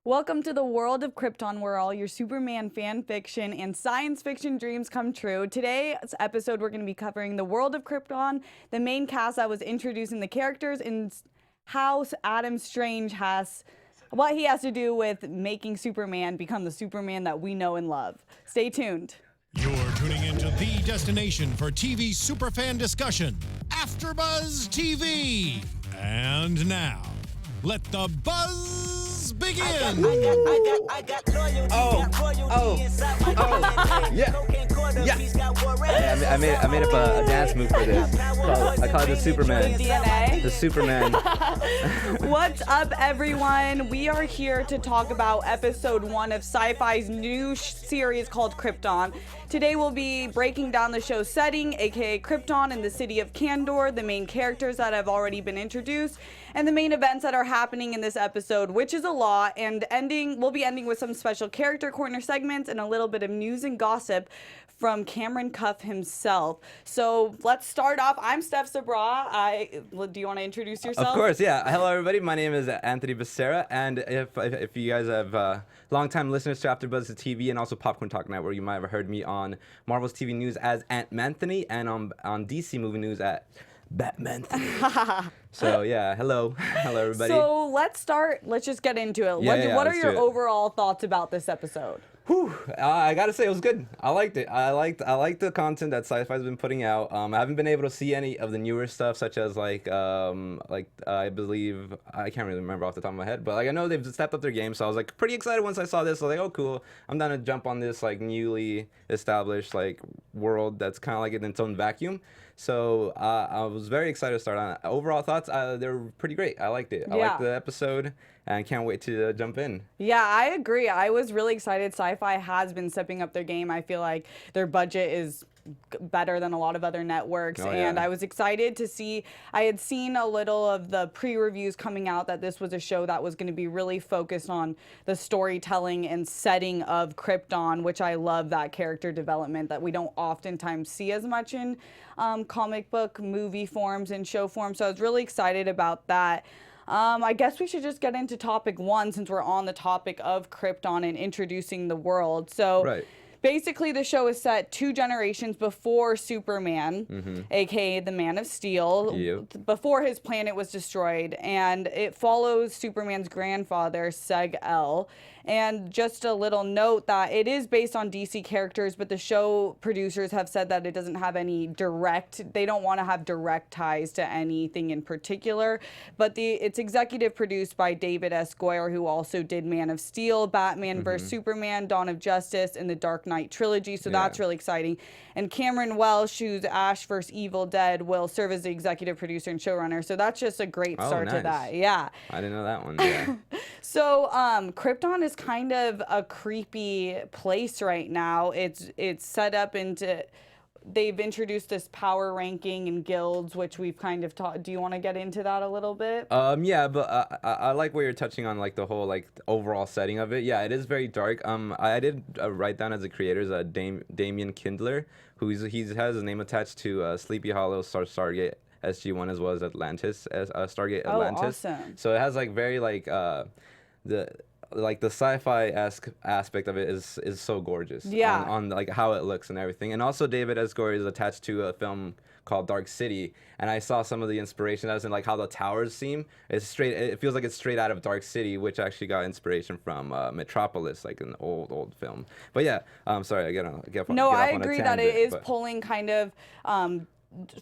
Welcome to the world of Krypton, where all your Superman fan fiction and science fiction dreams come true. Today's episode, we're going to be covering the world of Krypton, the main cast that was introducing the characters, and how Adam Strange has, what he has to do with making Superman become the Superman that we know and love. Stay tuned. You're tuning into the destination for TV superfan discussion, AFTERBUZZ TV. And now, let the buzz begin. Yeah. I made up a dance move for this. I call it the Superman. DNA. The Superman. What's up, everyone? We are here to talk about episode 1 of Sci-Fi's new series called Krypton. Today we'll be breaking down the show's setting, aka Krypton and the city of Kandor, the main characters that have already been introduced, and the main events that are happening in this episode, which is a lot, and we'll be ending with some special character corner segments and a little bit of news and gossip from Cameron Cuff himself. So let's start off. I'm Steph Sabraw. Do you want to introduce yourself? Of course, yeah. Hello, everybody. My name is Anthony Beccera, and if you guys have long-time listeners to AFTERBUZZ TV and also Popcorn Talk Network, you might have heard me on Marvel's TV News as Ant-Manthony and on DC Movie News at Batman. So yeah, hello everybody. So let's start. Let's just get into it. What are your overall thoughts about this episode? Whew, I gotta say it was good. I liked it. I liked the content that Sci-Fi's been putting out. I haven't been able to see any of the newer stuff, such as I believe I can't really remember off the top of my head, but I know they've stepped up their game. So I was pretty excited once I saw this. I was like, oh cool, I'm down to jump on this newly established world that's kind of in its own vacuum. So I was very excited to start on it. Overall thoughts, they were pretty great. I liked it. I liked the episode, and can't wait to jump in. Yeah, I agree. I was really excited. Sci-Fi has been stepping up their game. I feel like their budget is better than a lot of other networks, and I was excited to see. I had seen a little of the pre-reviews coming out that this was a show that was going to be really focused on the storytelling and setting of Krypton, which I love that character development that we don't oftentimes see as much in comic book movie forms and show forms. So I was really excited about that. I guess we should just get into topic 1 since we're on the topic of Krypton and introducing the world. So basically the show is set 2 generations before Superman, aka the Man of Steel, before his planet was destroyed, and it follows Superman's grandfather, Seg-El. And just a little note that it is based on DC characters, but the show producers have said that it doesn't have any they don't want to have direct ties to anything in particular. But it's executive produced by David S. Goyer, who also did Man of Steel, Batman vs. Superman, Dawn of Justice, and the Dark Knight trilogy. So that's really exciting. And Cameron Welsh, who's Ash vs. Evil Dead, will serve as the executive producer and showrunner. So that's just a great start to that. Yeah. I didn't know that one. Yeah. So Krypton is kind of a creepy place right now. It's set up into, they've introduced this power ranking and guilds, which we've kind of taught. Do you want to get into that a little bit? Yeah, but I like where you're touching on the whole overall setting of it. Yeah, it is very dark. I did write down as the creators Damian Kindler, who has his name attached to Sleepy Hollow, Stargate SG-1, as well as Atlantis, Stargate Atlantis. Oh, awesome. So it has the sci-fi-esque aspect of it is so gorgeous. Yeah. On how it looks and everything. And also David S. Goyer is attached to a film called Dark City, and I saw some of the inspiration that was in how the towers seem. It feels like it's straight out of Dark City, which actually got inspiration from Metropolis, an old film. But yeah, sorry, I get off on a tangent. No, I agree that it is pulling kind of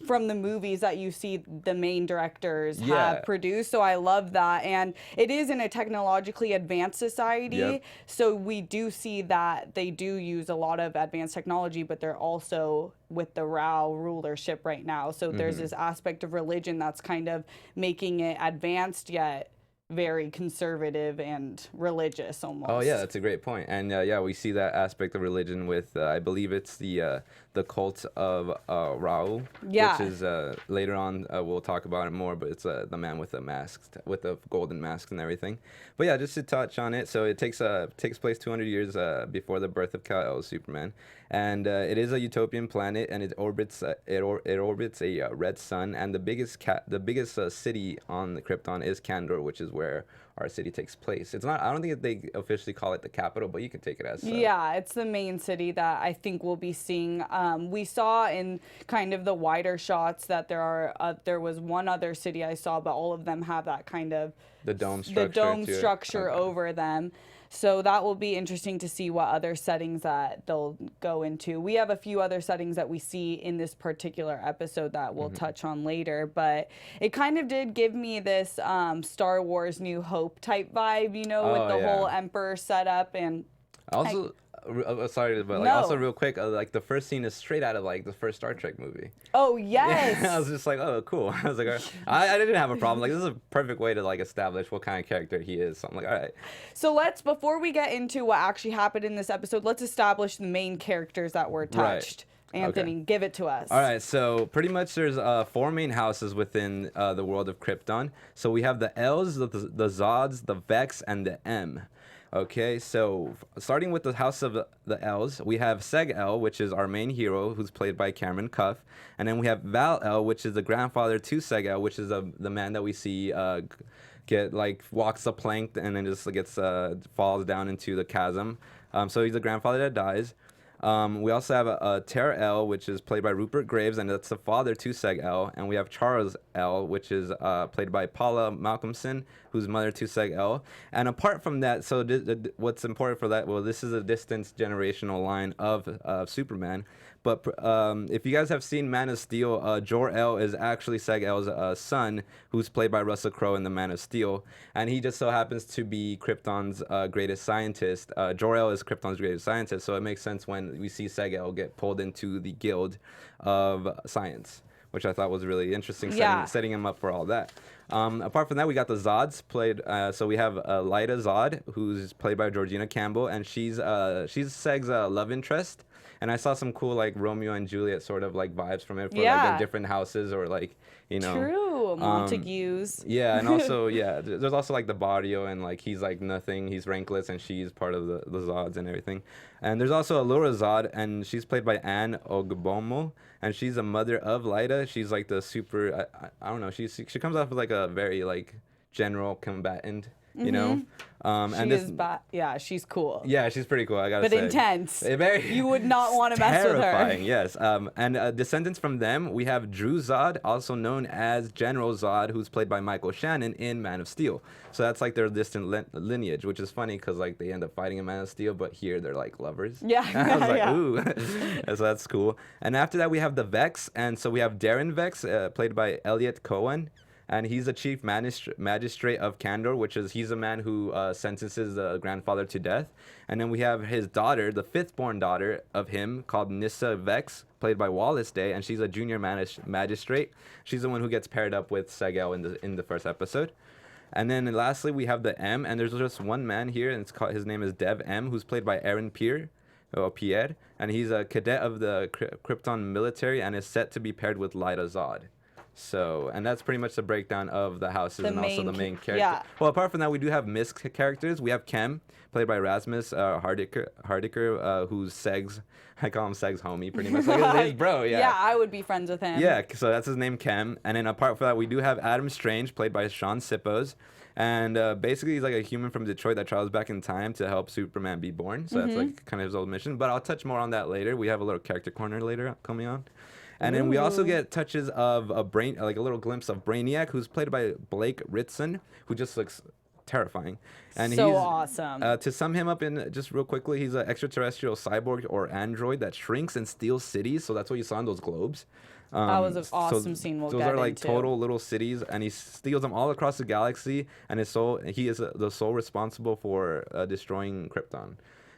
from the movies that you see the main directors have produced. So I love that. And it is in a technologically advanced society. So we do see that they do use a lot of advanced technology, but they're also with the Rao rulership right now. So there's this aspect of religion that's kind of making it advanced yet very conservative and religious almost. Oh yeah, that's a great point. And yeah, we see that aspect of religion with I believe it's the cult of Rao, which is later on we'll talk about it more, but it's the man with the mask, with the golden mask and everything. But yeah, just to touch on it, so it takes place 200 years before the birth of Kal-El, Superman, and it is a utopian planet, and it orbits a red sun, and the biggest city on the Krypton is Kandor, which is where our city takes place. It's not. I don't think they officially call it the capital, but you can take it as. Yeah, it's the main city that I think we'll be seeing. We saw in kind of the wider shots that there was one other city I saw, but all of them have that kind of the dome structure, okay, over them. So that will be interesting to see what other settings that they'll go into. We have a few other settings that we see in this particular episode that we'll touch on later, but it kind of did give me this Star Wars New Hope type vibe, you know, with the whole Emperor setup. And also, sorry, but like also real quick, like the first scene is straight out of like the first Star Trek movie. Oh yes. Yeah, I was just like, oh cool. I was like, I didn't have a problem. Like this is a perfect way to like establish what kind of character he is. So I'm like, all right. So before we get into what actually happened in this episode, let's establish the main characters that were touched. Right. Anthony, give it to us. All right, so pretty much there's 4 main houses within the world of Krypton. So we have the L's, the Zods, the Vex, and the M. Okay, so starting with the House of the L's, we have Seg-El, which is our main hero, who's played by Cameron Cuff. And then we have Val-El, which is the grandfather to Seg-El, which is the man that we see walks the plank and then just gets falls down into the chasm. So he's the grandfather that dies. We also have Ter-El, which is played by Rupert Graves, and that's the father to Seg-El. And we have Charles-El, which is played by Paula Malcolmson, who's mother to Seg-El. And apart from that, so what's important for that? Well, this is a distant generational line of Superman. But if you guys have seen Man of Steel, Jor-El is actually Seg-El's son, who's played by Russell Crowe in The Man of Steel. And he just so happens to be Krypton's greatest scientist. Jor-El is Krypton's greatest scientist, so it makes sense when we see Seg-El get pulled into the Guild of Science, which I thought was really interesting, setting him up for all that. Apart from that, we got the Zods played. So we have Lyta Zod, who's played by Georgina Campbell, and she's Seg's love interest. And I saw some cool like Romeo and Juliet sort of like vibes from it for like the different houses or like, you know. True, Montagues. Yeah, and also there's also like the Barrio, and like he's like nothing, he's rankless, and she's part of the Zods and everything. And there's also Allura Zod, and she's played by Anne Ogbomo, and she's a mother of Lyta. She's like the super I don't know, she comes off as like a very like general combatant. You know, yeah, she's cool. Yeah, she's pretty cool. I gotta say, but intense. You would not want to mess with her. Terrifying, yes. And descendants from them, we have Drew Zod, also known as General Zod, who's played by Michael Shannon in Man of Steel. So that's like their distant lineage, which is funny because like they end up fighting in Man of Steel, but here they're like lovers. Yeah, I was like, ooh, so that's cool. And after that, we have the Vex, and so we have Darren Vex, played by Elliot Cohen. And he's the chief magistrate of Kandor, he's a man who sentences the grandfather to death. And then we have his daughter, the 5th-born daughter of him, called Nyssa Vex, played by Wallace Day, and she's a junior magistrate. She's the one who gets paired up with Seg-El in the first episode. And then lastly, we have the M, and there's just one man here, and his name is Dev M, who's played by Aaron Pierre, and he's a cadet of the Krypton military and is set to be paired with Lyta Zod. So, and that's pretty much the breakdown of the houses and also the main character. Yeah. Well, apart from that, we do have missed characters. We have Kem, played by Rasmus Hardiker, who's Seg's, I call him Seg's homie, pretty much. Like his bro, yeah. Yeah, I would be friends with him. Yeah, so that's his name, Kem. And then apart from that, we do have Adam Strange, played by Sean Sippos. And basically, he's like a human from Detroit that travels back in time to help Superman be born. So that's like kind of his old mission. But I'll touch more on that later. We have a little character corner later coming on. And then we also get touches of a little glimpse of Brainiac, who's played by Blake Ritson, who just looks terrifying. And so he's awesome. To sum him up in just real quickly, he's an extraterrestrial cyborg or android that shrinks and steals cities. So that's what you saw in those globes. That was an awesome scene. Those are like total little cities, and he steals them all across the galaxy. And he is the sole responsible for destroying Krypton.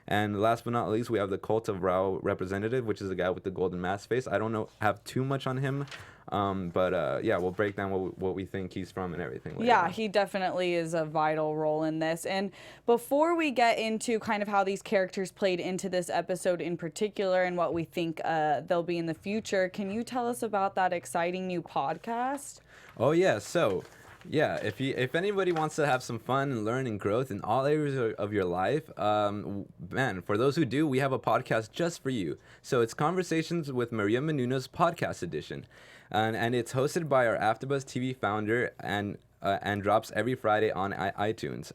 And last but not least, we have the Cult of Rao representative, which is the guy with the golden mask face. I don't have too much on him, but we'll break down what we think he's from and everything. Yeah, he definitely is a vital role in this. And before we get into kind of how these characters played into this episode in particular and what we think they'll be in the future, can you tell us about that exciting new podcast? Oh, yeah. So... yeah, if anybody wants to have some fun and learn and growth in all areas of your life, man, for those who do, we have a podcast just for you. So it's Conversations with Maria Menounos Podcast Edition. And it's hosted by our AfterBuzz TV founder and and drops every Friday on iTunes.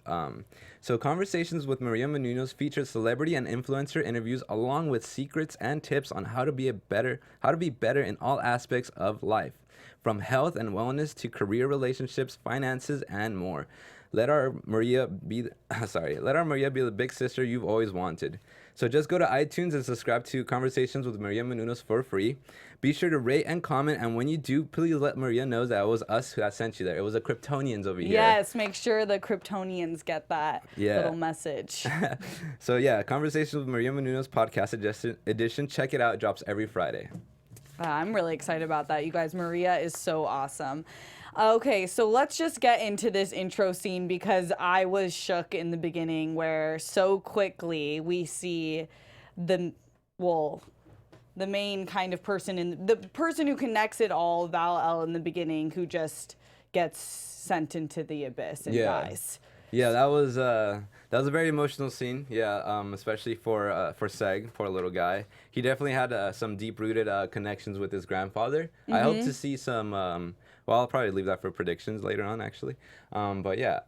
So Conversations with Maria Menounos features celebrity and influencer interviews along with secrets and tips on how to be better in all aspects of life, from health and wellness to career, relationships, finances, and more. Let our Maria be the big sister you've always wanted. So just go to iTunes and subscribe to Conversations with Maria Menounos for free. Be sure to rate and comment, and when you do, please let Maria know that it was us who sent you there. It was the Kryptonians over here. Yes, make sure the Kryptonians get that little message. So yeah, Conversations with Maria Menounos podcast edition. Check it out. It drops every Friday. I'm really excited about that. You guys, Maria is so awesome. Okay, so let's just get into this intro scene because I was shook in the beginning where so quickly we see the main kind of person, the person who connects it all, Val-El, in the beginning, who just gets sent into the abyss and dies. Yeah, that was a very emotional scene. Yeah, especially for Seg, poor little guy. He definitely had some deep-rooted connections with his grandfather. I hope to see some. Well, I'll probably leave that for predictions later on, actually. But yeah.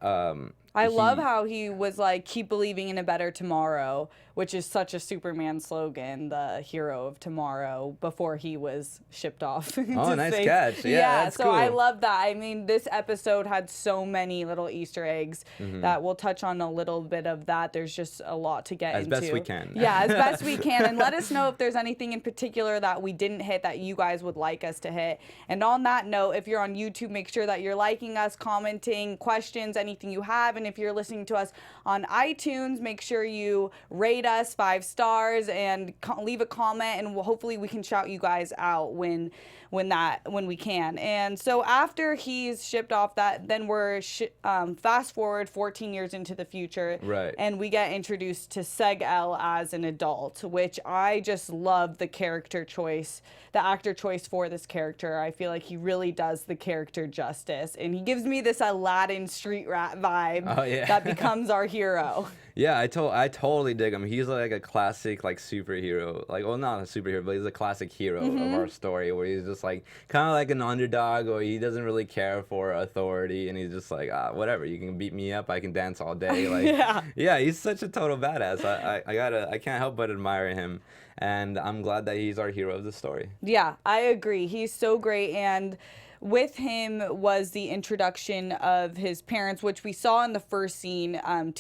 I love how he was like, keep believing in a better tomorrow, which is such a Superman slogan, the hero of tomorrow, before he was shipped off. Oh, nice catch. Yeah, that's so cool. I love that. I mean, this episode had so many little Easter eggs that we'll touch on a little bit of that. There's just a lot to get into. As best we can. Yeah, as best we can. And let us know if there's anything in particular that we didn't hit that you guys would like us to hit. And on that note, if you're on YouTube, make sure that you're liking us, commenting, questions, anything you have. And if you're listening to us on iTunes, make sure you rate us 5 stars and leave a comment, and hopefully we can shout you guys out when we can. And so after he's shipped off, then we're fast forward 14 years into the future, right? And we get introduced to Seg-El as an adult, which I just love the character choice, the actor choice for this character. I feel like he really does the character justice, and he gives me this Aladdin street rat vibe that becomes our hero. Yeah, I totally dig him. He's like a classic superhero, well, not a superhero, but he's a classic hero of our story, where he's just like kind of like an underdog, or he doesn't really care for authority, and he's just like, whatever, you can beat me up, I can dance all day. Yeah, he's such a total badass. I can't help but admire him, and I'm glad that he's our hero of the story. Yeah, I agree. He's so great, and with him was the introduction of his parents, which we saw in the first scene, El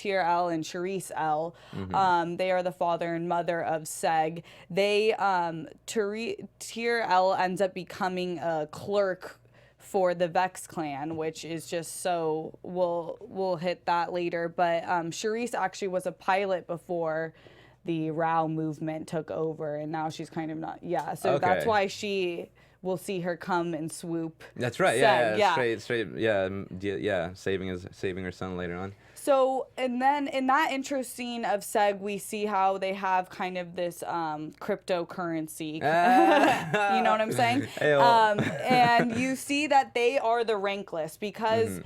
and El. They are the father and mother of Seg. El ends up becoming a clerk for the Vex clan, which is just so, we'll hit that later. But Charisse actually was a pilot before the Rao movement took over, and now she's kind of not, so that's why we'll see her come and swoop. That's right. Saving her son later on. So, and then in that intro scene of Seg, we see how they have kind of this cryptocurrency. You know what I'm saying? And you see that they are the rankless because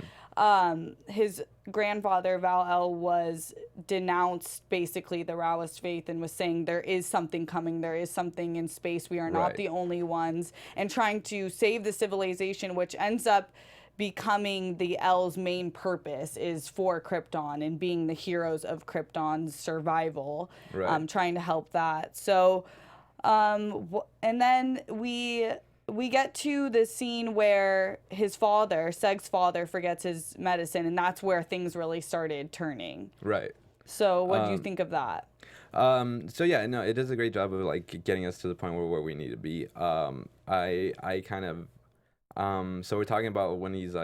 his grandfather, Val-El, was denounced basically the Raoist faith and was saying there is something coming, there is something in space, we are not the only ones, and trying to save the civilization, which ends up becoming the L's main purpose, is for Krypton and being the heroes of Krypton's survival, trying to help that. So, and then we get to the scene where his father, Seg's father, forgets his medicine, and that's where things really started turning. Right. So what do you think of that? So yeah, no, it does a great job of getting us to the point where we need to be. I kind of, so we're talking about when he's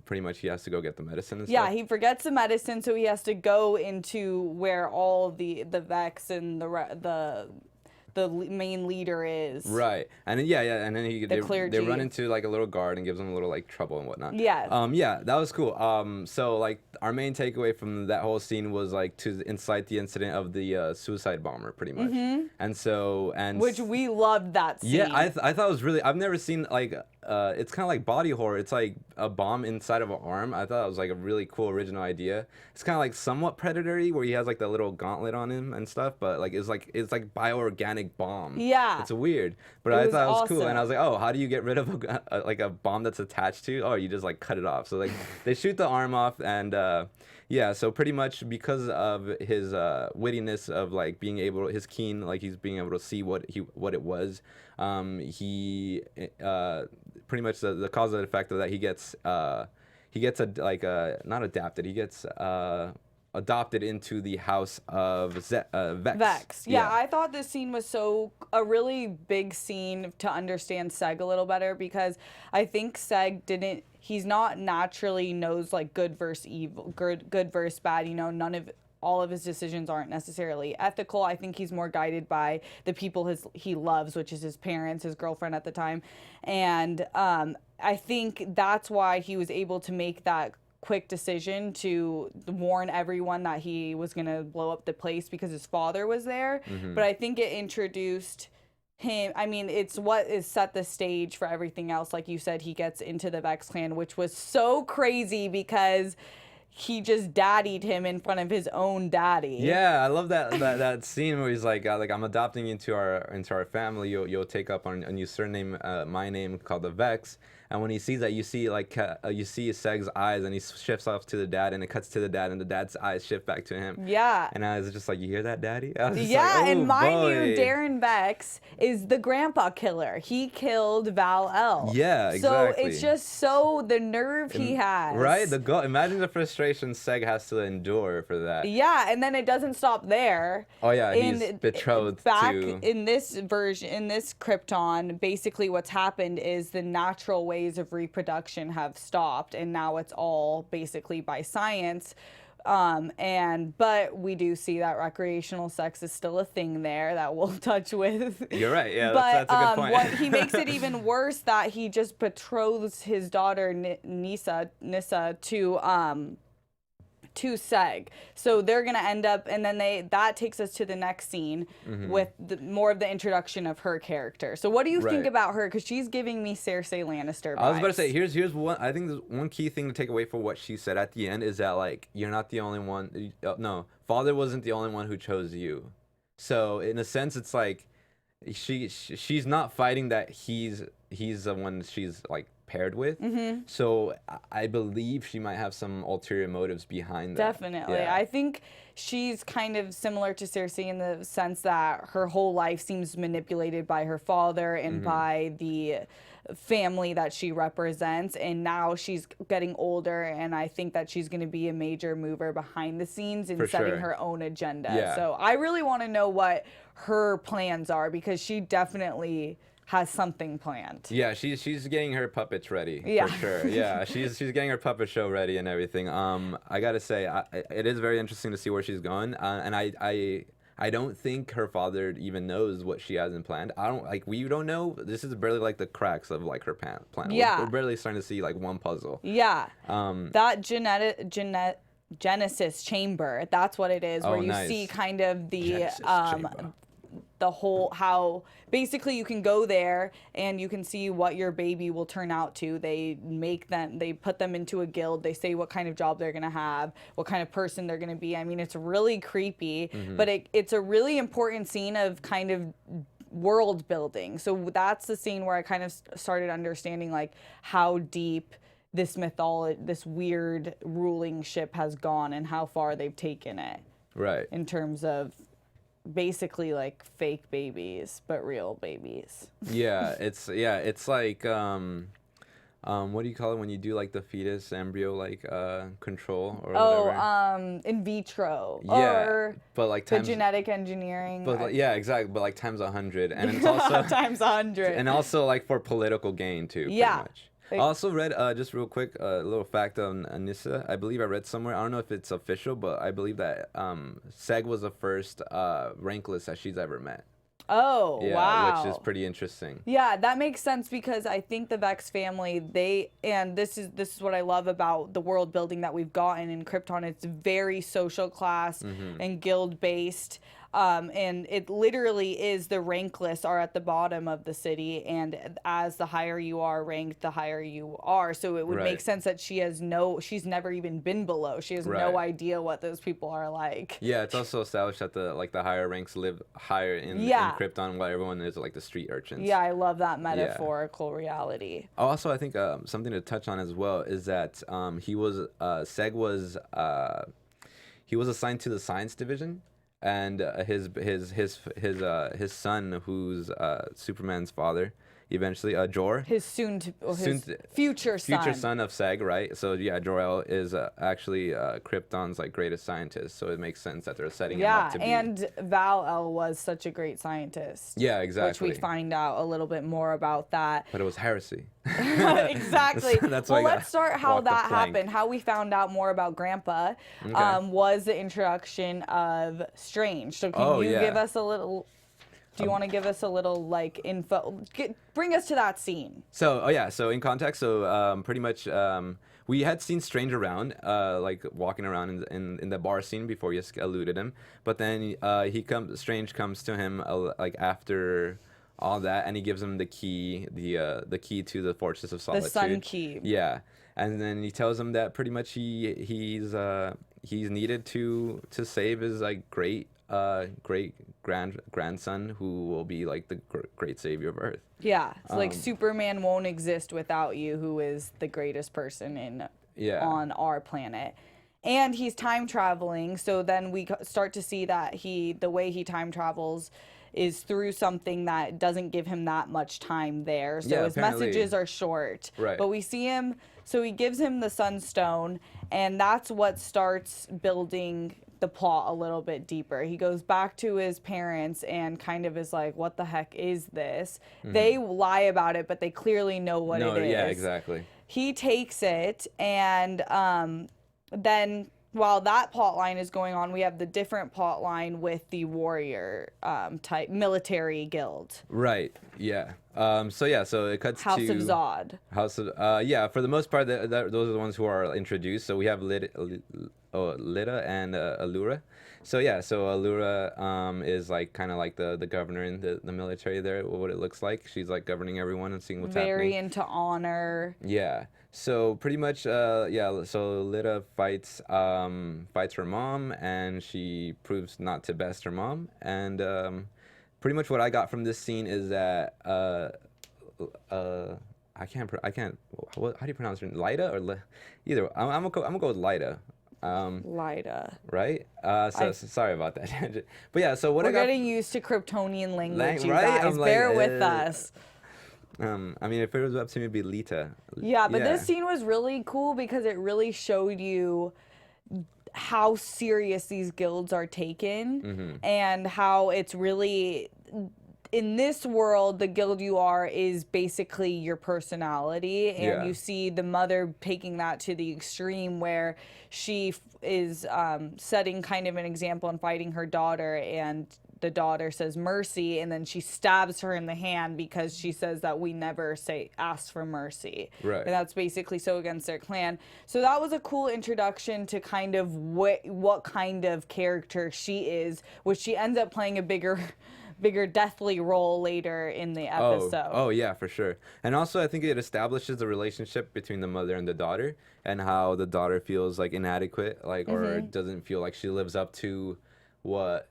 pretty much he has to go get the medicine and stuff. He forgets the medicine, so he has to go into where all the Vex and the main leader is. Right. And then and then they run into a little guard and gives them a little trouble and whatnot. Yeah, that was cool. So our main takeaway from that whole scene was to incite the incident of the suicide bomber, pretty much. And which we loved that scene. Yeah, I thought it was really, I've never seen it's kind of like body horror. It's like a bomb inside of an arm. I thought it was like a really cool original idea. It's kind of like somewhat Predator-y, where he has like the little gauntlet on him and stuff, but like it's like bioorganic bomb. Yeah. It's weird, but I thought it was cool, and I was like, oh, how do you get rid of like a bomb that's attached to? Oh, you just like cut it off. So like they shoot the arm off, and yeah, so pretty much because of his wittiness of like being able, his keen, like he's being able to see what it was. He pretty much the cause and effect of that, he gets not adapted, he gets adopted into the house of Vex. Yeah, I thought this scene was a really big scene to understand Seg a little better, because I think Seg he's not naturally knows like good versus evil, good versus bad. You know, all of his decisions aren't necessarily ethical. I think he's more guided by the people he loves, which is his parents, his girlfriend at the time. And I think that's why he was able to make that quick decision to warn everyone that he was going to blow up the place, because his father was there. But I think it introduced him, I mean, it's what is set the stage for everything else. Like you said, he gets into the Vex clan, which was so crazy because he just daddied him in front of his own daddy. Yeah, I love that scene where he's like I'm adopting you into our family. You'll take up on a new surname, my name, called the Vex. And when he sees that, you see Seg's eyes, and he shifts off to the dad, and it cuts to the dad, and the dad's eyes shift back to him. Yeah. And I was just like, you hear that, Daddy? I was just yeah, like, oh, and mind boy. you, Darren Vex is the grandpa killer. He killed Val-El. Yeah, exactly. So it's just the nerve he has. Right? Imagine the frustration Seg has to endure for that. Yeah, and then it doesn't stop there. Oh yeah, he's betrothed to... in this version, in this Krypton, basically what's happened is the natural ways of reproduction have stopped, and now it's all basically by science. But we do see that recreational sex is still a thing there that we'll touch with. You're right. Yeah, that's a good point. He makes it even worse that he just betroths his daughter Nissa to Seg. So they're gonna end up, and then that takes us to the next scene with more of the introduction of her character. So what do you think about her? Because she's giving me Cersei Lannister vibes. I was about to say, here's one. I think there's one key thing to take away from what she said at the end is that like you're not the only one. No, father wasn't the only one who chose you. So in a sense, it's like she's not fighting that he's the one she's like paired with. So I believe she might have some ulterior motives behind that. Definitely. Yeah. I think she's kind of similar to Cersei in the sense that her whole life seems manipulated by her father and by the family that she represents, and now she's getting older, and I think that she's going to be a major mover behind the scenes in setting her own agenda. Yeah. So I really want to know what her plans are, because she definitely has something planned. Yeah, she's getting her puppets ready, for sure. Yeah, she's getting her puppet show ready and everything. I gotta say, it is very interesting to see where she's going, and I don't think her father even knows what she has in plan. We don't know. This is barely like the cracks of like her plan. Yeah, we're barely starting to see like one puzzle. Yeah, that Genesis chamber, that's what it is, where you see kind of the whole, how basically you can go there and you can see what your baby will turn out to. They put them into a guild. They say what kind of job they're going to have, what kind of person they're going to be. I mean, it's really creepy, but it's a really important scene of kind of world building. So that's the scene where I kind of started understanding like how deep this mythology, this weird ruling ship has gone, and how far they've taken it. Right. In terms of basically like fake babies but real babies. It's like what do you call it when you do like the fetus embryo like control or whatever? In vitro. Yeah, or but like the genetic engineering. But like, yeah, exactly. But like times 100, and it's also times 100, and also like for political gain too. Pretty much. I also read, just real quick, a little fact on Nissa. I believe I read somewhere, I don't know if it's official, but I believe that Seg was the first rankless that she's ever met. Oh, yeah, wow. Which is pretty interesting. Yeah, that makes sense, because I think the Vex family, this is what I love about the world building that we've gotten in Krypton. It's very social class and guild based. And it literally is the rank lists are at the bottom of the city, and as the higher you are ranked, the higher you are. So it would make sense that she's never even been below. She has no idea what those people are like. Yeah, it's also established that the higher ranks live higher in Krypton, while everyone is like the street urchins. Yeah, I love that metaphorical reality. Also, I think something to touch on as well is that he was assigned to the science division. And his son, who's Superman's father, eventually Jor, his future son of Seg, right? So yeah, Jor-El is actually Krypton's like greatest scientist. So it makes sense that they're setting him up to be. And Val-El was such a great scientist. Yeah, exactly. Which we find out a little bit more about that. But it was heresy. Exactly. That's well, let's start how that happened. How we found out more about Grandpa was the introduction of Strange. So can you give us a little... Do you want to give us a little like info? Bring us to that scene. So so in context, pretty much we had seen Strange around, like walking around in the bar scene before he eluded him. But then Strange comes to him like after all that, and he gives him the key, the key to the Fortress of Solitude. The Sun Key. Yeah, and then he tells him that pretty much he's needed to save his like great grandson, who will be like the great savior of Earth. Yeah, it's like Superman won't exist without you, who is the greatest person on our planet. And he's time traveling, so then we start to see that the way he time travels is through something that doesn't give him that much time there. So his messages are short. Right. But we see him, so he gives him the Sunstone, and that's what starts building the plot a little bit deeper. He goes back to his parents and kind of is like, what the heck is this? They lie about it, but they clearly know what it is. Yeah, exactly. He takes it, and then while that plot line is going on, we have the different plot line with the warrior type military guild. Right. Yeah. So it cuts to House of Zod. For the most part, those are the ones who are introduced. So we have Lita and Allura. So Allura is like kind of like the governor in the military there. What it looks like, she's like governing everyone and seeing what's happening. Very into honor. Yeah. So pretty much, so Lita fights her mom, and she proves not to best her mom. And pretty much what I got from this scene is that I can't. How do you pronounce her? Lida or either? I'm gonna go with Lida. Lida. Right? Sorry about that. But yeah, so we're getting used to Kryptonian language, you guys. Bear with us. I mean, if it was up to me, it'd be Lita. Yeah, but this scene was really cool because it really showed you how serious these guilds are taken, and how it's really, in this world, the guild you are is basically your personality, and you see the mother taking that to the extreme where she is setting kind of an example and fighting her daughter, and the daughter says mercy, and then she stabs her in the hand because she says that we never ask for mercy. Right. And that's basically so against their clan. So that was a cool introduction to kind of what kind of character she is, which she ends up playing a bigger deathly role later in the episode. Oh yeah, for sure. And also I think it establishes the relationship between the mother and the daughter, and how the daughter feels like inadequate, like or doesn't feel like she lives up to what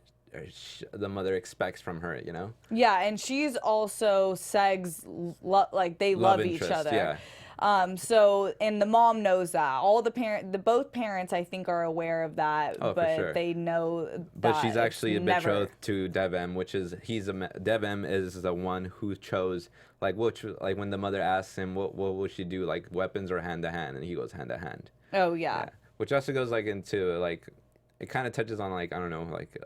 the mother expects from her, you know? Yeah, and she's also Seg's, like, they love each other. Yeah. So, and the mom knows that. Both parents, I think, are aware of that, but they know that. But she's actually betrothed to Dev-Em, Dev-Em is the one who chose, like, when the mother asks him, what will she do, like, weapons or hand to hand? And he goes hand to hand. Oh, yeah. Which also goes, like, into, like, it kind of touches on, like, I don't know, like,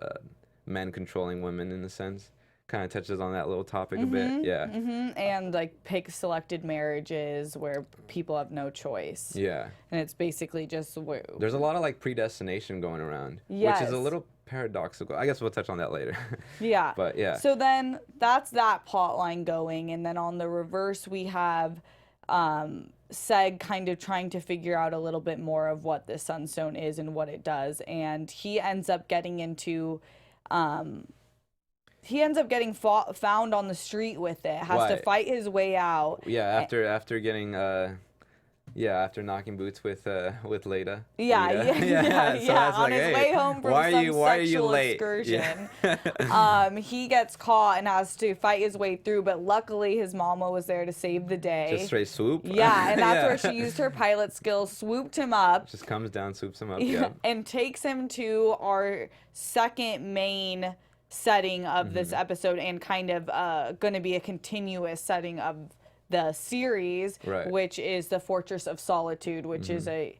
men controlling women in a sense. Kind of touches on that little topic a bit. Yeah. And like selected marriages where people have no choice. Yeah. And it's basically just there's a lot of like predestination going around, which is a little paradoxical. I guess we'll touch on that later. Yeah. But yeah. So then that's that plot line going, and then on the reverse we have Seg kind of trying to figure out a little bit more of what the Sunstone is and what it does, and he ends up getting into he ends up getting found on the street with it, has to fight his way out. Yeah, after getting after knocking boots with Leda. So on his way home from some sexual excursion. He gets caught and has to fight his way through, but luckily his mama was there to save the day. Just straight swoop. Yeah, and that's where she used her pilot skills, swooped him up. Just comes down, swoops him up, and takes him to our second main setting of this episode, and kind of going to be a continuous setting of the series, which is the Fortress of Solitude, which is a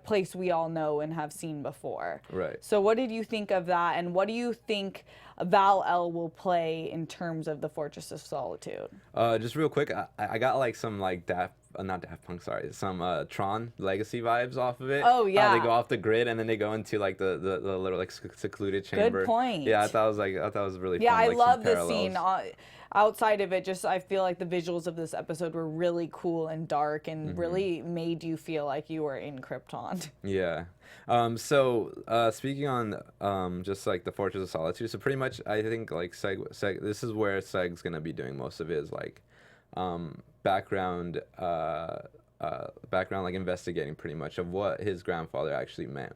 place we all know and have seen before. Right. So what did you think of that, and what do you think Val-El will play in terms of the Fortress of Solitude? Just real quick, I got like some like not Daft Punk, sorry, some Tron Legacy vibes off of it. Oh yeah. They go off the grid and then they go into like the little like secluded chamber. Good point. Yeah, I thought it was really fun. Yeah, I like, love the scene. Outside of it, just I feel like the visuals of this episode were really cool and dark, and really made you feel like you were in Krypton. Yeah. So speaking on just like the Fortress of Solitude, so pretty much I think like Seg this is where Seg's gonna be doing most of his like background like investigating pretty much of what his grandfather actually meant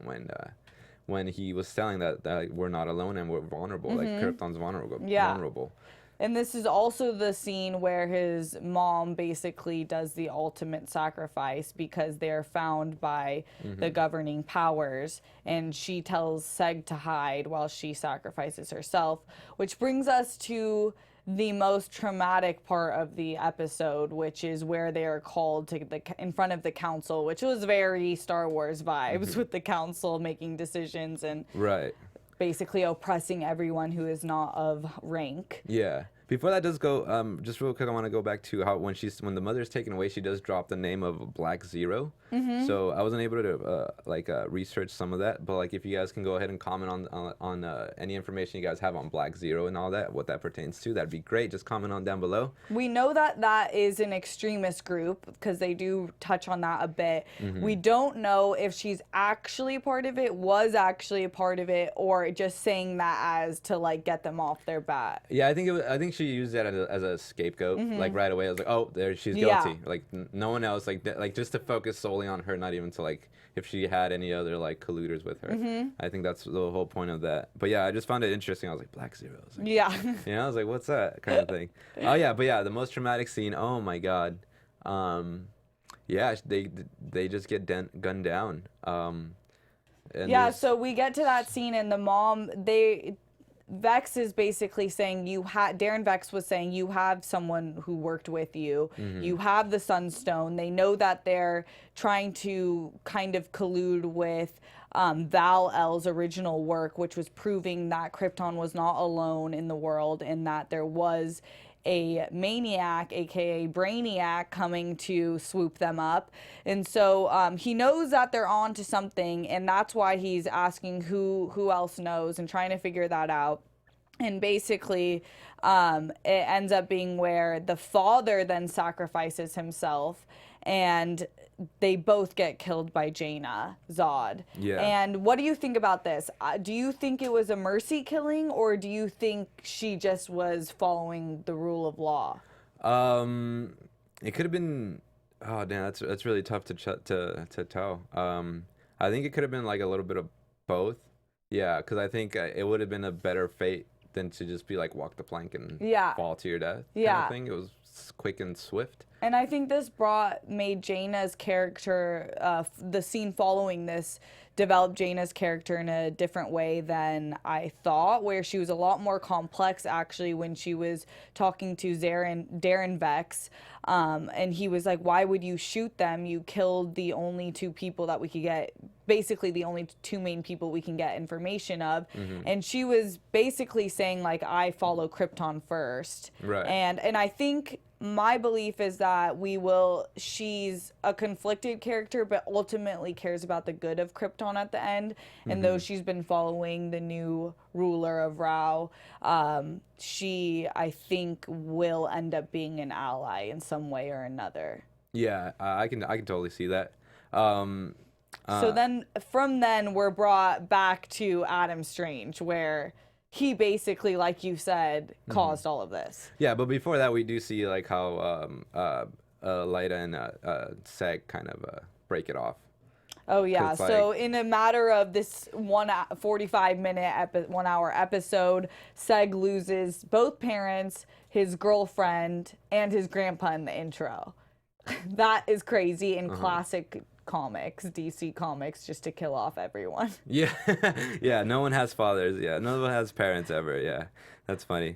when he was telling that like, we're not alone and we're vulnerable, like Krypton's vulnerable. And this is also the scene where his mom basically does the ultimate sacrifice because they're found by the governing powers, and she tells Seg to hide while she sacrifices herself, which brings us to the most traumatic part of the episode, which is where they are called to in front of the council, which was very Star Wars vibes with the council making decisions and basically oppressing everyone who is not of rank. Yeah. Before that does go, just real quick, I want to go back to how when the mother's taken away, she does drop the name of Black Zero. So I wasn't able to research some of that, but like if you guys can go ahead and comment on any information you guys have on Black Zero and all that, what that pertains to, that'd be great. Just comment on down below. We know that that is an extremist group because they do touch on that a bit. We don't know if she's actually part of it, was actually a part of it, or just saying that as to like get them off their bat. Yeah, I think she used that as a scapegoat, like right away. I was like, oh, there, she's guilty. Like no one else, like just to focus solely on her, not even to like if she had any other like colluders with her. I think that's the whole point of that. But yeah, I just found it interesting. I was like, Black Zero. I was like, I was like, what's that kind of thing? Oh yeah, but yeah, the most traumatic scene. Oh my god. Yeah, they just get gunned down. Yeah, so we get to that scene, and the mom, Vex is basically saying Darren Vex was saying you have someone who worked with you. You have the Sunstone. They know that they're trying to kind of collude with Val-El's original work, which was proving that Krypton was not alone in the world and that there was a maniac, aka Brainiac, coming to swoop them up. And so he knows that they're on to something, and that's why he's asking who else knows and trying to figure that out. And basically it ends up being where the father then sacrifices himself, and they both get killed by Jaina Zod. Yeah. And what do you think about this? Do you think it was a mercy killing, or do you think she just was following the rule of law? It could have been. Oh damn, that's really tough to tell. I think it could have been like a little bit of both. Yeah, because I think it would have been a better fate than to just be like walk the plank and fall to your death. Kind of thing. It was quick and swift. And I think this made Jaina's character, the scene following this, developed Jaina's character in a different way than I thought, where she was a lot more complex actually when she was talking to Darren Vex. And he was like, why would you shoot them? You killed the only two people that we could get, basically the only two main people we can get information of. And she was basically saying like, I follow Krypton first. Right. And I think my belief is that she's a conflicted character, but ultimately cares about the good of Krypton at the end. And though she's been following the new ruler of Rao, she, I think, will end up being an ally in some way or another. Yeah, I can totally see that. So then, from then, we're brought back to Adam Strange, where he basically, like you said, caused all of this. Yeah, but before that, we do see like how Lyta and Seg kind of break it off. Oh yeah, so in a matter of this 45-minute, 1 hour episode, Seg loses both parents, his girlfriend, and his grandpa in the intro. That is crazy in classic comics, DC comics, just to kill off everyone. Yeah, yeah. No one has fathers. Yeah, no one has parents ever. Yeah, that's funny.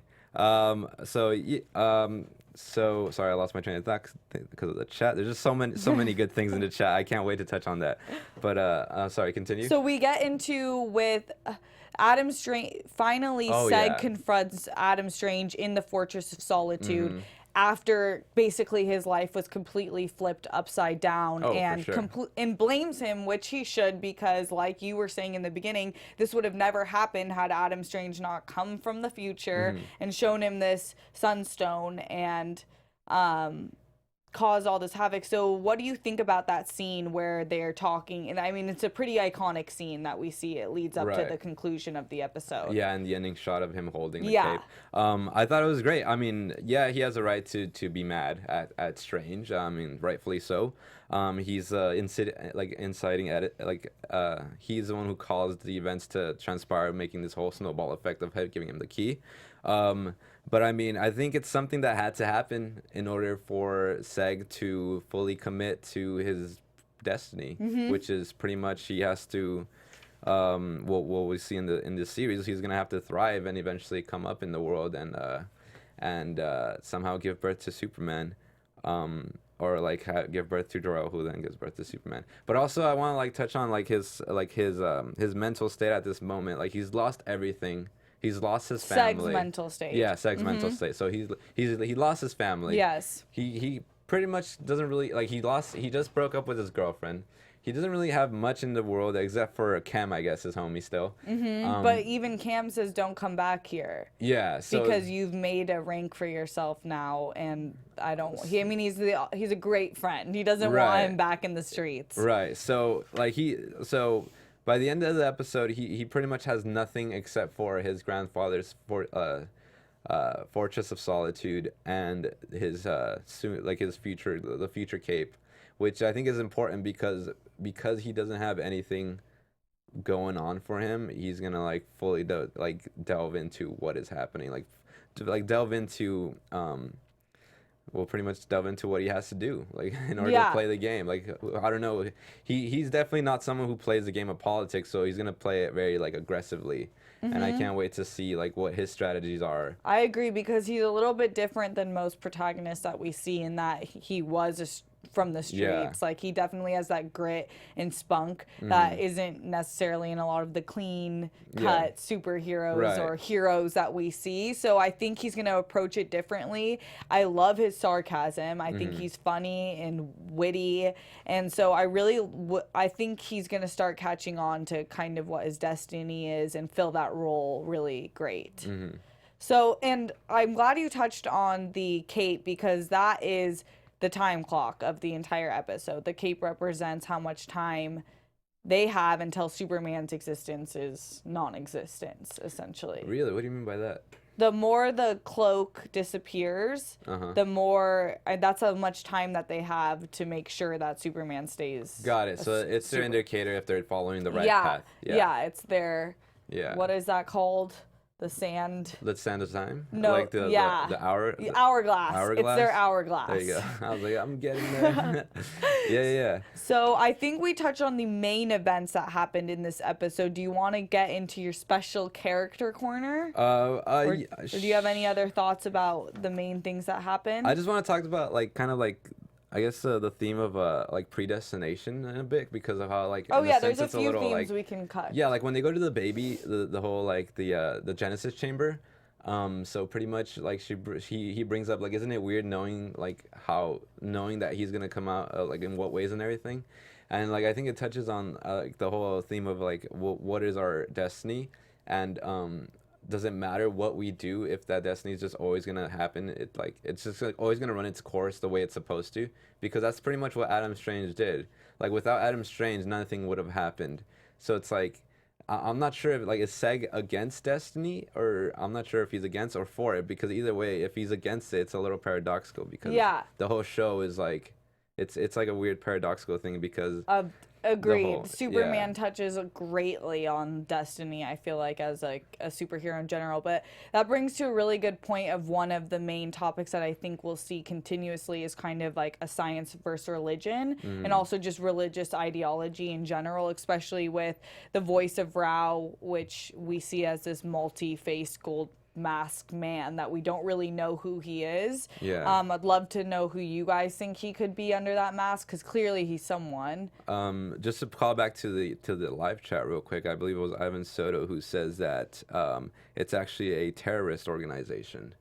So sorry, I lost my train of thought because of the chat. There's just so many good things in the chat. I can't wait to touch on that. But sorry, continue. So we get into with Adam Strange. Finally, Seg confronts Adam Strange in the Fortress of Solitude. After basically his life was completely flipped upside down, and and blames him, which he should, because like you were saying in the beginning, this would have never happened had Adam Strange not come from the future and shown him this sunstone and cause all this havoc. So what do you think about that scene where they're talking? And I mean, it's a pretty iconic scene that we see. It leads up to the conclusion of the episode. Yeah, and the ending shot of him holding the cape. I thought it was great. I mean, yeah, he has a right to be mad at Strange. I mean, rightfully so. He's inciting at it. He's the one who caused the events to transpire, making this whole snowball effect of giving him the key. But I mean, I think it's something that had to happen in order for Seg to fully commit to his destiny, which is pretty much he has to. What we see in this series, he's gonna have to thrive and eventually come up in the world and somehow give birth to Superman, or like give birth to Jor-El, who then gives birth to Superman. But also, I want to like touch on his mental state at this moment. Like he's lost everything. He's lost his family. Seg's mental state. Yeah, Seg's mental state. So he lost his family. Yes. He pretty much doesn't really like he just broke up with his girlfriend. He doesn't really have much in the world except for Cam, I guess, his homie still. But even Cam says, "Don't come back here." Yeah, so because you've made a rank for yourself now, and I don't. I mean, he's a great friend. He doesn't want him back in the streets. Right. So by the end of the episode, he pretty much has nothing except for his grandfather's Fortress of Solitude and his his future cape, which I think is important because he doesn't have anything going on for him. He's gonna like fully delve into what is happening, delve into pretty much delve into what he has to do, in order to play the game. I don't know. He's definitely not someone who plays the game of politics, so he's gonna play it very aggressively. And I can't wait to see what his strategies are. I agree, because he's a little bit different than most protagonists that we see in that he was from the streets. He definitely has that grit and spunk that isn't necessarily in a lot of the clean cut superheroes or heroes that we see. So I think he's going to approach it differently. I love his sarcasm. I think he's funny and witty. And so I think he's going to start catching on to kind of what his destiny is and fill that role really great. So, and I'm glad you touched on the cape, because that is the time clock of the entire episode. The cape represents how much time they have until Superman's existence is non-existence, essentially. Really? What do you mean by that? The more the cloak disappears, the more, that's how much time that they have to make sure that Superman stays. Got it. So it's their indicator if they're following the right path. Yeah, it's their, what is that called? The sand. The sand of time? No, the hour? The hourglass. It's their hourglass. There you go. I was like, I'm getting there. Yeah. So I think we touched on the main events that happened in this episode. Do you want to get into your special character corner? Or do you have any other thoughts about the main things that happened? I just want to talk about I guess the theme of predestination in a bit, because of how there's a few themes we can cut. Yeah, when they go to the baby, the whole the Genesis chamber. So pretty much he brings up isn't it weird knowing knowing that he's gonna come out in what ways and everything, and I think it touches on the whole theme of what is our destiny, and doesn't matter what we do if that destiny is just always gonna happen. It's just always gonna run its course the way it's supposed to, because that's pretty much what Adam Strange did. Without Adam Strange, nothing would have happened. So it's I'm not sure if like is Seg against Destiny, or I'm not sure if he's against or for it, because either way, if he's against it, it's a little paradoxical, because the whole show is like it's like a weird paradoxical thing, because agreed. Superman touches greatly on Destiny, I feel like, as like a superhero in general. But that brings to a really good point of one of the main topics that I think we'll see continuously is kind of like a science versus religion, and also just religious ideology in general, especially with the voice of Rao, which we see as this multi-faced gold masked man that we don't really know who he is. I'd love to know who you guys think he could be under that mask, because clearly he's someone. Just to call back to the live chat real quick, I believe it was Ivan Soto who says that it's actually a terrorist organization.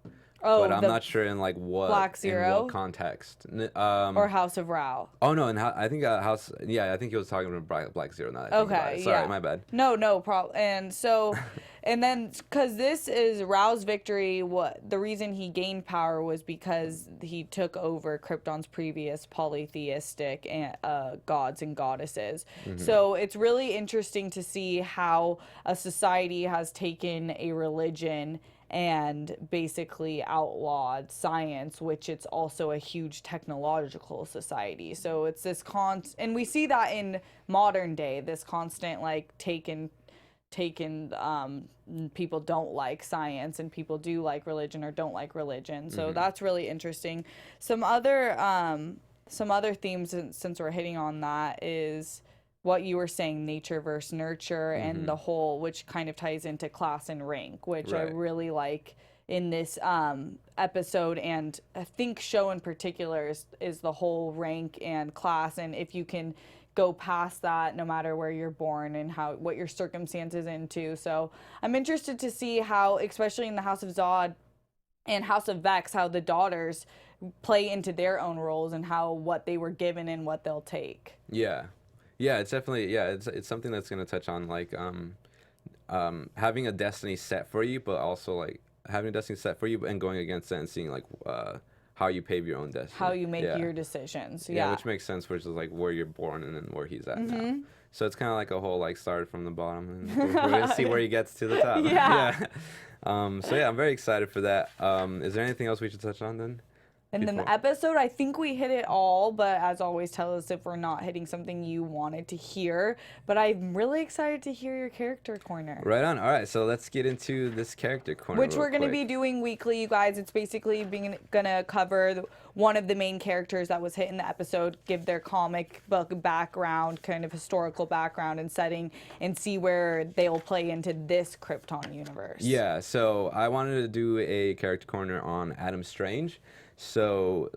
But I'm not sure in like what context. Or House of Rao. Oh no, and I think House. Yeah, I think he was talking about Black Zero. Now that I think about it. Sorry, my bad. No problem. And so, and then because this is Rao's victory, the reason he gained power was because he took over Krypton's previous polytheistic gods and goddesses. So it's really interesting to see how a society has taken a religion and basically outlawed science, which it's also a huge technological society. So it's this and we see that in modern day, this constant like taken people don't like science and people do like religion or don't like religion. So that's really interesting. Some other themes, since we're hitting on that, is what you were saying, nature versus nurture, and the whole, which kind of ties into class and rank, which I really like in this episode, and I think show in particular is the whole rank and class, and if you can go past that, no matter where you're born and what your circumstances into. So I'm interested to see how, especially in the House of Zod and House of Vex, how the daughters play into their own roles and what they were given and what they'll take. Yeah, it's definitely, it's something that's going to touch on, like, having a destiny set for you, but also, like, having a destiny set for you and going against it and seeing, like, how you pave your own destiny. How you make your decisions, Yeah, which makes sense, which is, like, where you're born and then where he's at now. So it's kind of like a whole, like, start from the bottom, and we're going to see where he gets to the top. So, yeah, I'm very excited for that. Is there anything else we should touch on, then? And then the episode, I think we hit it all, but as always, tell us if we're not hitting something you wanted to hear. But I'm really excited to hear your character corner. Right on. All right, so let's get into this character corner, which we're going to be doing weekly, you guys. It's basically going to cover one of the main characters that was hit in the episode, give their comic book background, kind of historical background and setting, and see where they'll play into this Krypton universe. Yeah, so I wanted to do a character corner on Adam Strange. So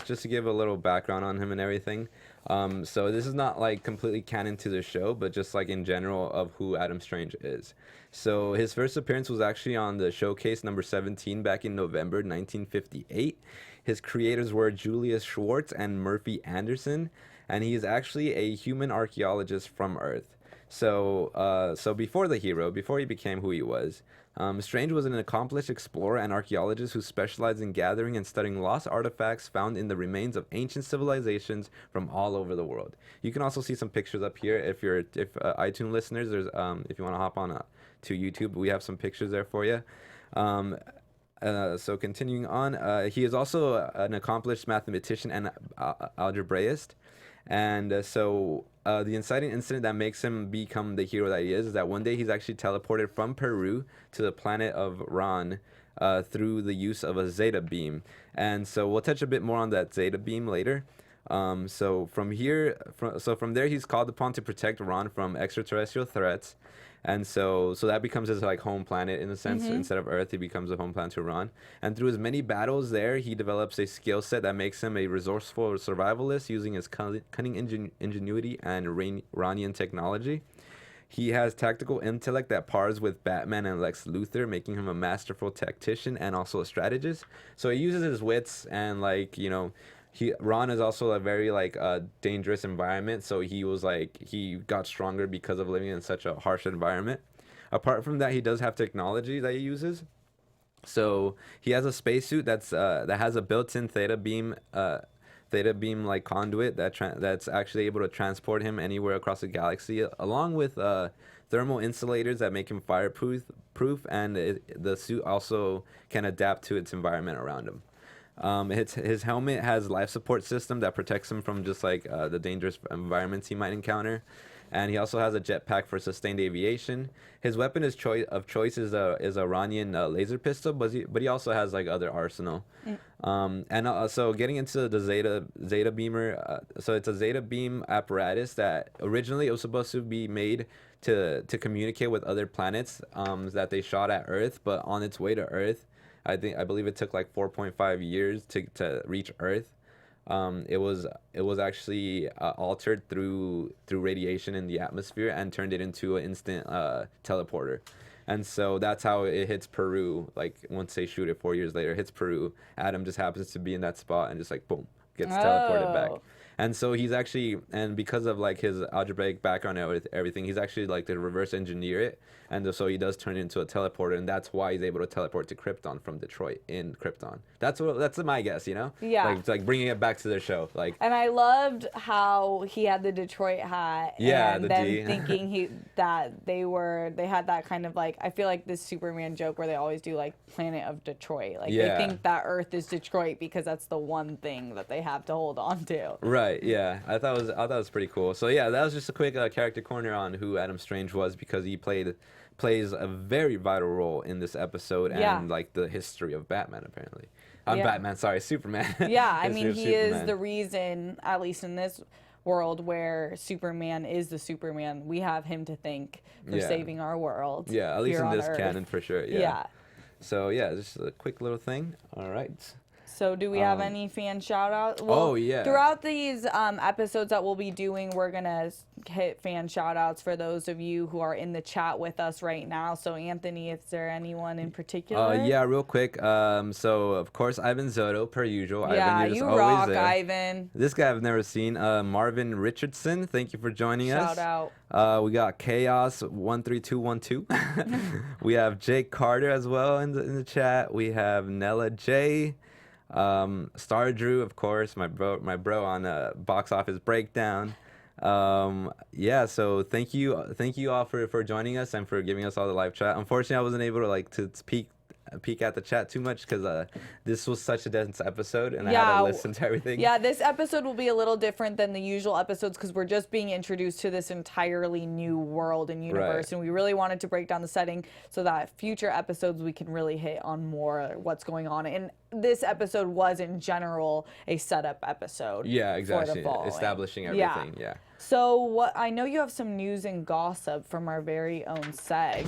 just to give a little background on him and everything. So this is not like completely canon to the show, but just like in general of who Adam Strange is. So his first appearance was actually on the showcase number 17 back in November 1958. His creators were Julius Schwartz and Murphy Anderson, and he is actually a human archaeologist from Earth. So before he became who he was, Strange was an accomplished explorer and archaeologist who specialized in gathering and studying lost artifacts found in the remains of ancient civilizations from all over the world. You can also see some pictures up here if iTunes listeners. There's if you want to hop on to YouTube, we have some pictures there for you. So continuing on, he is also an accomplished mathematician and algebraist. And the inciting incident that makes him become the hero that he is that one day he's actually teleported from Peru to the planet of Ran through the use of a Zeta beam. And so we'll touch a bit more on that Zeta beam later. So from there he's called upon to protect Ran from extraterrestrial threats. And so that becomes his like home planet in a sense. Instead of Earth, he becomes a home planet to Ran. And through his many battles there, he develops a skill set that makes him a resourceful survivalist using his cunning ingenuity and Ranian technology. He has tactical intellect that pars with Batman and Lex Luthor, making him a masterful tactician and also a strategist. So he uses his wits and Ran is also a very dangerous environment, so he got stronger because of living in such a harsh environment. Apart from that, he does have technology that he uses. So he has a spacesuit that has a built-in theta beam conduit that's actually able to transport him anywhere across the galaxy, along with thermal insulators that make him fireproof, and the suit also can adapt to its environment around him. His helmet has life support system that protects him from just like the dangerous environments he might encounter. And he also has a jetpack for sustained aviation. His weapon of choice is a Iranian laser pistol, but he also has like other arsenal. So getting into the Zeta beamer, so it's a Zeta beam apparatus that originally it was supposed to be made to communicate with other planets that they shot at Earth, but on its way to Earth, I believe it took like 4.5 years to reach Earth. It was actually altered through radiation in the atmosphere and turned it into an instant teleporter. And so that's how it hits Peru. Like once they shoot it 4 years later, it hits Peru. Adam just happens to be in that spot and just like boom, gets teleported back. And so he's actually, and because of like his algebraic background and everything, he's actually like to reverse engineer it. And so he does turn into a teleporter, and that's why he's able to teleport to Krypton from Detroit in Krypton. That's my guess, you know? Yeah. Like, it's like bringing it back to their show. Like. And I loved how he had the Detroit hat. Yeah, and the then D. thinking they had that kind of like, I feel like this Superman joke where they always do like Planet of Detroit. Like they think that Earth is Detroit because that's the one thing that they have to hold on to. Right. Yeah. I thought it was pretty cool. So yeah, that was just a quick character corner on who Adam Strange was, because he plays a very vital role in this episode and like the history of Batman apparently. Superman. Yeah, I mean he is the reason, at least in this world where Superman is the Superman, we have him to thank for saving our world. Yeah, at least in this Earth. canon for sure. Yeah. So yeah, just a quick little thing. All right. So do we have any fan shout-outs? Well, throughout these episodes that we'll be doing, we're going to hit fan shout-outs for those of you who are in the chat with us right now. So, Anthony, is there anyone in particular? Yeah, real quick. So, of course, Ivan Zotto, per usual. Yeah, Ivan, you always rock, there. Ivan. This guy I've never seen. Marvin Richardson, thank you for joining us. Shout out. We got Chaos13212. We have Jake Carter as well in the chat. We have Nella J. Star Drew, of course, my bro on Box Office Breakdown. So thank you all for joining us and for giving us all the live chat. Unfortunately, I wasn't able to peek at the chat too much because this was such a dense episode and I had to listen to everything. Yeah, this episode will be a little different than the usual episodes because we're just being introduced to this entirely new world and universe, and we really wanted to break down the setting so that future episodes we can really hit on more what's going on. And this episode was in general a setup episode. Yeah, exactly. For the fall. Establishing everything. Yeah. So I know you have some news and gossip from our very own Seg.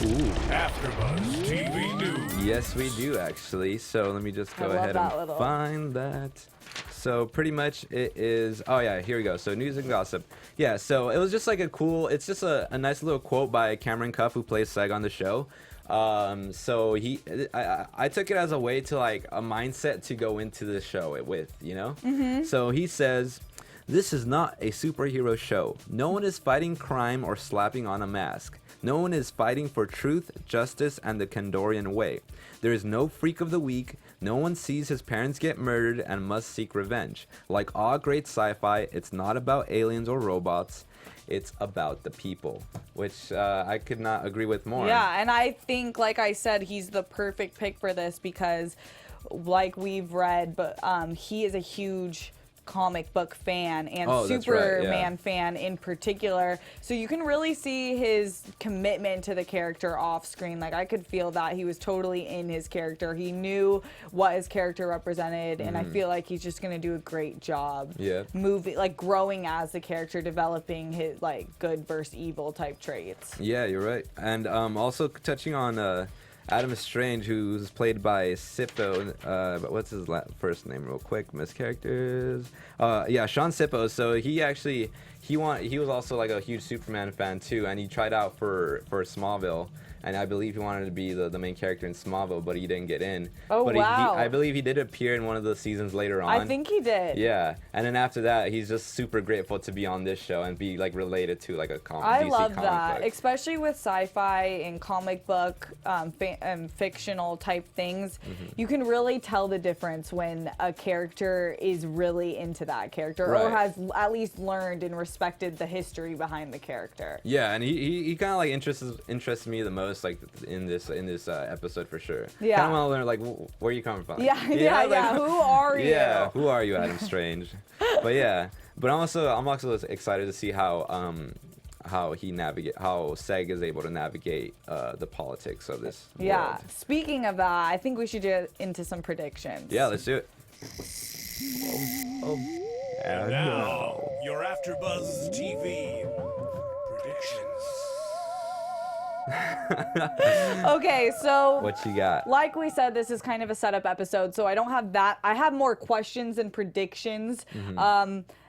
Ooh. AfterBuzz TV News. Yes, we do actually. So let me just go ahead and find that. So pretty much it is. Oh yeah, here we go. So news and gossip. Yeah. So it was just like it's just a nice little quote by Cameron Cuff, who plays Seg on the show. So I took it as a way to like a mindset to go into the show with, you know. Mm-hmm. So he says, "This is not a superhero show. No one is fighting crime or slapping on a mask. No one is fighting for truth, justice, and the Kandorian way. There is no freak of the week. No one sees his parents get murdered and must seek revenge. Like all great sci-fi, it's not about aliens or robots. It's about the people," which I could not agree with more. Yeah, and I think, like I said, he's the perfect pick for this because, like we've read, but he is a huge comic book fan and Superman fan in particular, so you can really see his commitment to the character off screen. Like I could feel that he was totally in his character. He knew what his character represented, and I feel like he's just gonna do a great job growing as the character, developing his like good versus evil type traits. Yeah, you're right. And also touching on Adam Strange, who's played by Sippo, but what's his first name real quick? Mischaracters. Sean Sippo. So he was also like a huge Superman fan too, and he tried out for Smallville. and I believe he wanted to be the main character in Smallville, but he didn't get in. Oh, but wow. I believe he did appear in one of the seasons later on. I think he did. Yeah, and then after that, he's just super grateful to be on this show and be like related to like a DC I love comic that, book. especially with sci-fi and comic book fictional type things. You can really tell the difference when a character is really into that character or has at least learned and respected the history behind the character. Yeah, and he kind of like interests me the most, like in this episode for sure. Yeah. Kind of want to learn like where you coming from. Yeah. Who are you? Yeah, who are you, Adam Strange? But yeah, but I'm also excited to see how Seg is able to navigate the politics of this world. Speaking of that, I think we should get into some predictions. Yeah, let's do it. And now, your AfterBuzz TV predictions. Okay, so What you got? like we said, this is kind of a setup episode, so I don't have that. I have more questions than predictions.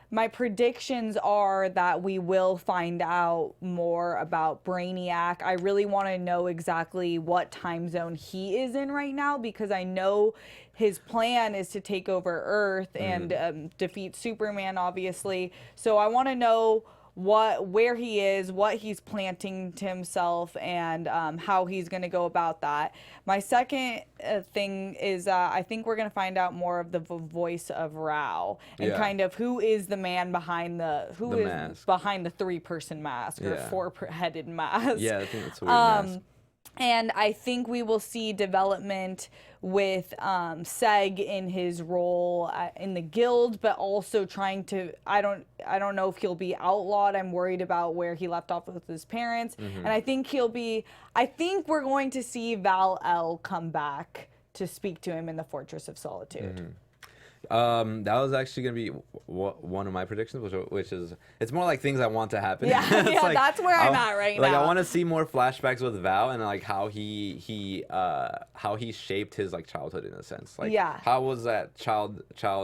My predictions are that we will find out more about Brainiac. I really want to know exactly what time zone he is in right now, because I know his plan is to take over Earth and defeat Superman, obviously. So I want to know where he is, what he's planting to himself, and how he's going to go about that. My second thing is I think we're going to find out more of the voice of Rao and kind of who is the man behind behind the three-person mask or four-headed mask. Yeah, I think that's a weird mask. And I think we will see development with Seg in his role in the guild, but also trying to, I don't know if he'll be outlawed. I'm worried about where he left off with his parents. And I think I think we're going to see Val-El come back to speak to him in the Fortress of Solitude. That was actually gonna be one of my predictions, which is it's more like things I want to happen. Yeah, like, that's where I'm at right now. now. I want to see more flashbacks with Val and like how he shaped his like childhood in a sense. Like how was that child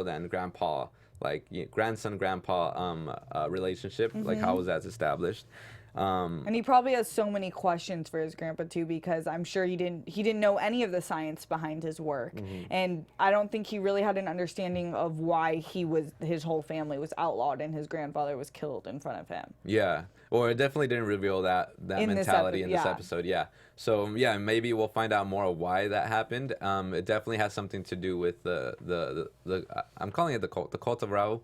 and grandpa, like grandson grandpa relationship? Like how was that established? And he probably has so many questions for his grandpa too, because I'm sure he didn't know any of the science behind his work, and I don't think he really had an understanding of why his whole family was outlawed and his grandfather was killed in front of him. Yeah, or it definitely didn't reveal that mentality in this episode. Yeah, so yeah, maybe we'll find out more of why that happened. It definitely has something to do with the I'm calling it the cult of Rao.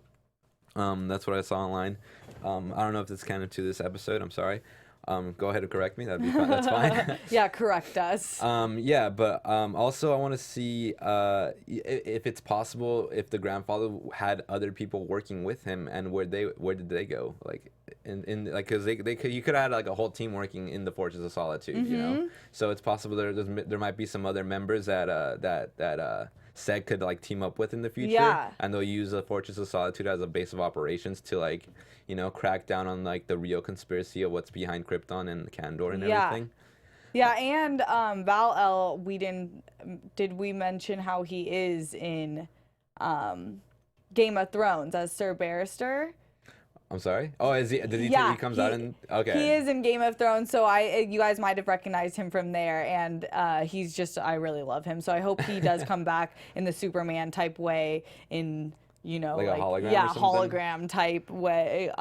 That's what I saw online. I don't know if it's canon to this episode. I'm sorry. Go ahead and correct me. That'd be fine. That's fine. Yeah, correct us. But also I want to see if it's possible if the grandfather had other people working with him, and where did they go? Like because you could have had like a whole team working in the Fortress of Solitude, you know. So it's possible there might be some other members that Seg could like team up with in the future, and they'll use the Fortress of Solitude as a base of operations to like, crack down on like the real conspiracy of what's behind Krypton and Kandor and everything. Yeah, and Val-El, did we mention how he is in Game of Thrones as Sir Barrister? I'm sorry? Oh, is he? Did he? Yeah, he comes out in. Okay. He is in Game of Thrones, so you guys might have recognized him from there, and I really love him. So I hope he does come back in the Superman type way, in like a hologram. Yeah, hologram type way.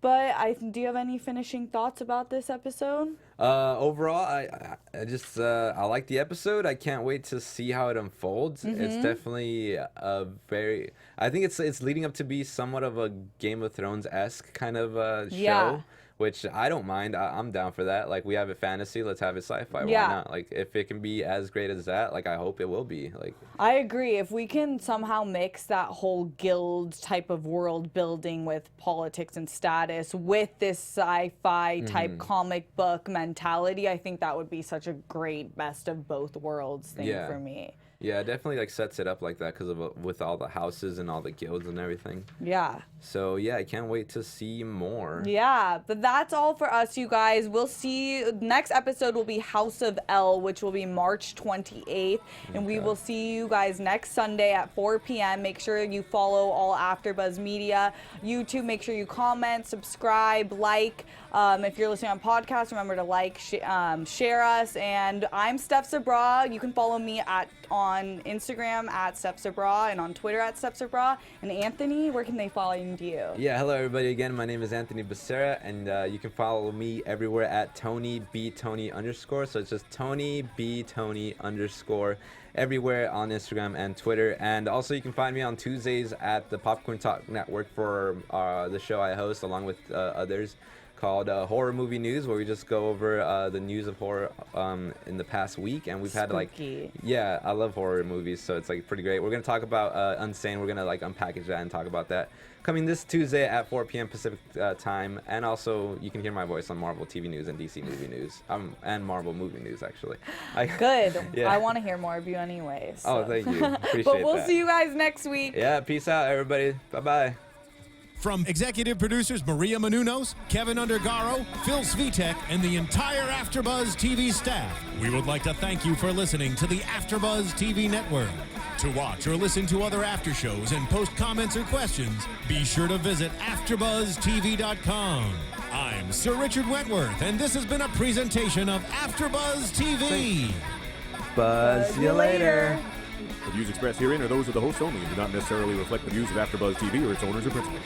But do you have any finishing thoughts about this episode? Overall, I just I like the episode. I can't wait to see how it unfolds. It's definitely I think it's leading up to be somewhat of a Game of Thrones-esque kind of show. Which I don't mind. I'm down for that. Like, we have a fantasy, let's have it sci-fi. Why not? Like, if it can be as great as that, like, I hope it will be. Like, I agree. If we can somehow mix that whole guild type of world building with politics and status with this sci-fi type comic book mentality, I think that would be such a great best of both worlds thing for me. Yeah, it definitely like sets it up like that because of with all the houses and all the guilds and everything. Yeah. So yeah, I can't wait to see more. Yeah, but that's all for us, you guys. We'll see. Next episode will be House of L, which will be March 28th, and we will see you guys next Sunday at 4 p.m. Make sure you follow all AfterBuzz Media. YouTube, make sure you comment, subscribe, like. If you're listening on podcast, remember to like, share us. And I'm Steph Sabraw. You can follow me on Instagram at Steph Sabraw and on Twitter at Steph Sabraw. And Anthony, where can they find you? Yeah, hello everybody again. My name is Anthony Beccera, and you can follow me everywhere at Tony B Tony _. So it's just Tony B Tony _ everywhere on Instagram and Twitter. And also you can find me on Tuesdays at the Popcorn Talk Network for the show I host along with others, called Horror Movie News, where we just go over the news of horror in the past week. And we've had yeah, I love horror movies, so it's like pretty great. We're gonna talk about Unsane. We're gonna like unpackage that and talk about that coming this Tuesday at 4 p.m. Pacific time. And also you can hear my voice on Marvel TV News and DC Movie News, and Marvel Movie News actually. Good. Yeah. I want to hear more of you anyway. So. Oh, thank you. Appreciate but we'll that. see you guys next week. Yeah, peace out everybody. Bye bye. From executive producers Maria Menounos, Kevin Undergaro, Phil Svitek, and the entire AfterBuzz TV staff, we would like to thank you for listening to the AfterBuzz TV network. To watch or listen to other after shows and post comments or questions, be sure to visit AfterBuzzTV.com. I'm Sir Richard Wentworth, and this has been a presentation of AfterBuzz TV. Buzz you later. The views expressed herein are those of the host only and do not necessarily reflect the views of AfterBuzz TV or its owners or principals.